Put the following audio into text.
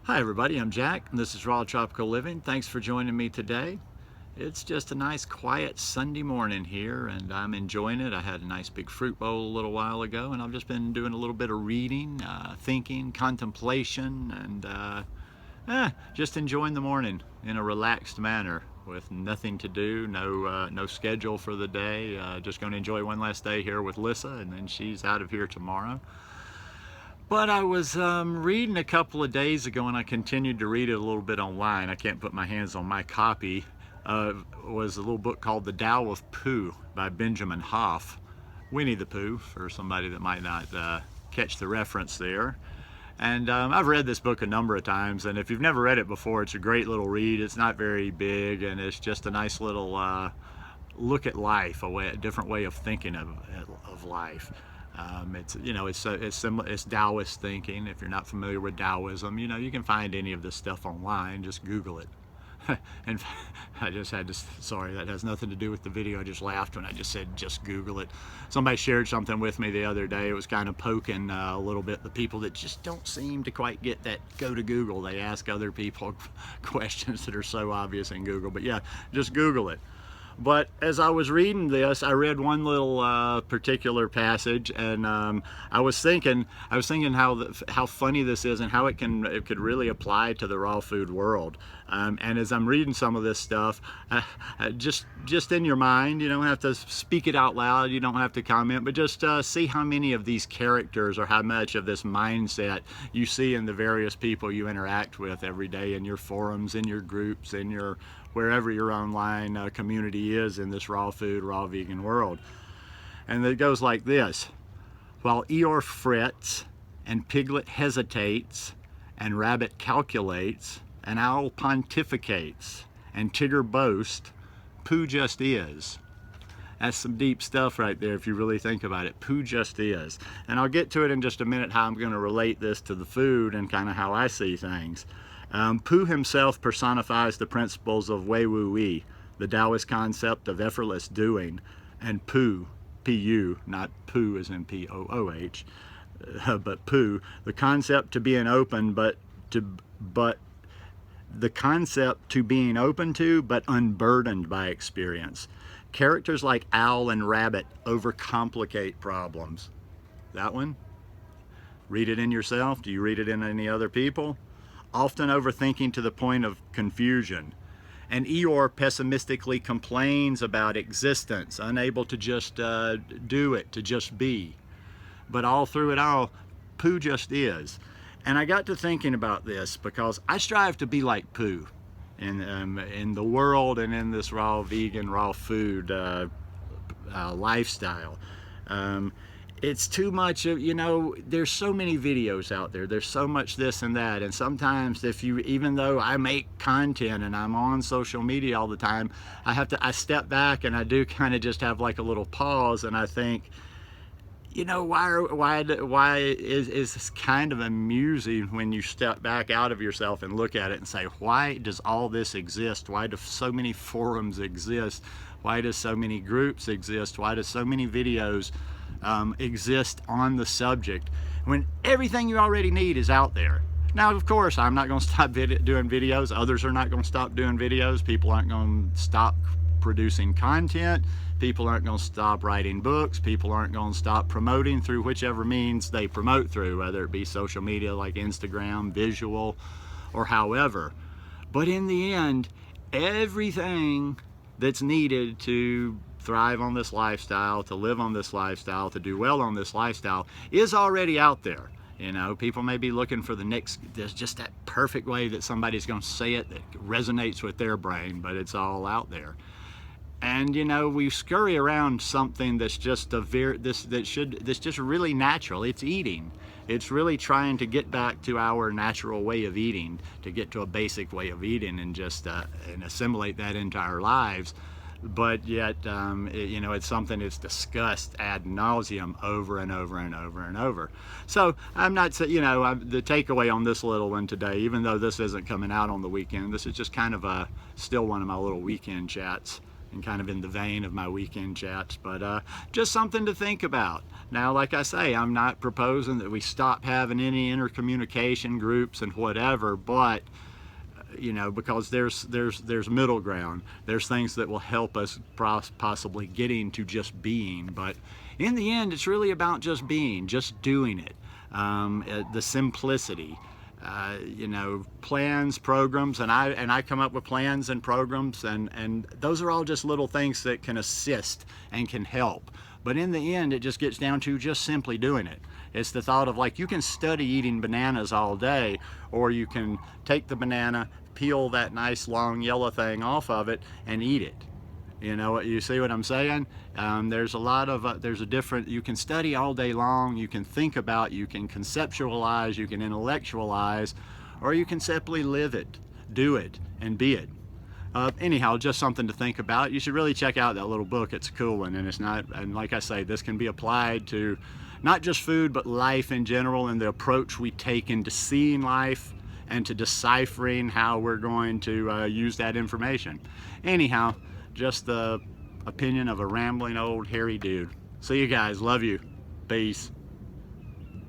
Hi everybody, I'm Jack and this is Raw Tropical Living. Thanks for joining me today. It's just a nice quiet Sunday morning here and I'm enjoying it. I had a nice big fruit bowl a little while ago and I've just been doing a little bit of reading, thinking, contemplation, and just enjoying the morning in a relaxed manner with nothing to do, no schedule for the day. Just going to enjoy one last day here with Lissa and then she's out of here tomorrow. But I was reading a couple of days ago and I continued to read it a little bit online. I can't put my hands on my copy. It was a little book called The Tao of Pooh by Benjamin Hoff. Winnie the Pooh, for somebody that might not catch the reference there. And I've read this book a number of times, and if you've never read it before, it's a great little read. It's not very big, and it's just a nice little look at life, a different way of thinking of life. It's Taoist thinking. If you're not familiar with Taoism, you can find any of this stuff online. Just Google it. And I just had to, sorry, that has nothing to do with the video. I just laughed when I just said just Google it. Somebody shared something with me the other day. It was kind of poking a little bit the people that just don't seem to quite get that go to Google. They ask other people questions that are so obvious in Google. But yeah, just Google it. But as I was reading this, I read one little particular passage, and I was thinking how funny this is, and how it could really apply to the raw food world. And as I'm reading some of this stuff, just in your mind, you don't have to speak it out loud, you don't have to comment, but just see how many of these characters or how much of this mindset you see in the various people you interact with every day in your forums, in your groups, in your wherever your online community is in this raw food, raw vegan world. And it goes like this: while Eeyore frets, and Piglet hesitates, and Rabbit calculates, and Owl pontificates, and Tigger boasts, Pooh just is. That's some deep stuff right there if you really think about it. Pooh just is. And I'll get to it in just a minute, how I'm going to relate this to the food and kind of how I see things. Pooh himself personifies the principles of Wei Wu Yi, the Taoist concept of effortless doing, and Pooh, P-U, not Pooh as in P-O-O-H, but Pooh, the concept to being open, but the concept to being open to, but unburdened by experience. Characters like Owl and Rabbit overcomplicate problems. That one? Read it in yourself. Do you read it in any other people? Often overthinking to the point of confusion. And Eeyore pessimistically complains about existence, unable to just do it, to just be. But all through it all, Pooh just is. And I got to thinking about this because I strive to be like Pooh in the world and in this raw vegan, raw food lifestyle. It's too much of, there's so many videos out there, there's so much this and that, and sometimes even though I make content and I'm on social media all the time, I step back and I do kind of just have like a little pause and I think, why is this kind of amusing when you step back out of yourself and look at it and say, why does all this exist? Why do so many forums exist? Why do so many groups exist? Why do so many videos exist on the subject when everything you already need is out there? Now, of course, I'm not going to stop doing videos. Others are not going to stop doing videos. People aren't going to stop producing content. People aren't going to stop writing books. People aren't going to stop promoting through whichever means they promote through, whether it be social media like Instagram, visual, or however. But in the end, everything that's needed to thrive on this lifestyle, to live on this lifestyle, to do well on this lifestyle is already out there. People may be looking for there's just that perfect way that somebody's going to say it that resonates with their brain, but it's all out there. And we scurry around something that's just that's just really natural. It's eating. It's really trying to get back to our natural way of eating, to get to a basic way of eating and just and assimilate that into our lives. But yet, it's something that's discussed ad nauseum over and over and over and over. So I'm not, the takeaway on this little one today, even though this isn't coming out on the weekend, this is just kind of still one of my little weekend chats and kind of in the vein of my weekend chats, but just something to think about. Now, like I say, I'm not proposing that we stop having any intercommunication groups and whatever, but you know, because there's middle ground. There's things that will help us possibly getting to just being, but in the end, it's really about just being, just doing it. The simplicity. You know, plans, programs, and I come up with plans and programs, and those are all just little things that can assist and can help. But in the end, it just gets down to just simply doing it. It's the thought of, like, you can study eating bananas all day, or you can take the banana, peel that nice long yellow thing off of it, and eat it. You know, you see what I'm saying? There's a lot of, there's a different, you can study all day long, you can think about, you can conceptualize, you can intellectualize, or you can simply live it, do it, and be it. Anyhow, just something to think about. You should really check out that little book. It's a cool one, and it's not, and like I say, this can be applied to not just food, but life in general, and the approach we take into seeing life and to deciphering how we're going to use that information. Anyhow, just the opinion of a rambling old hairy dude. See you guys. Love you. Peace.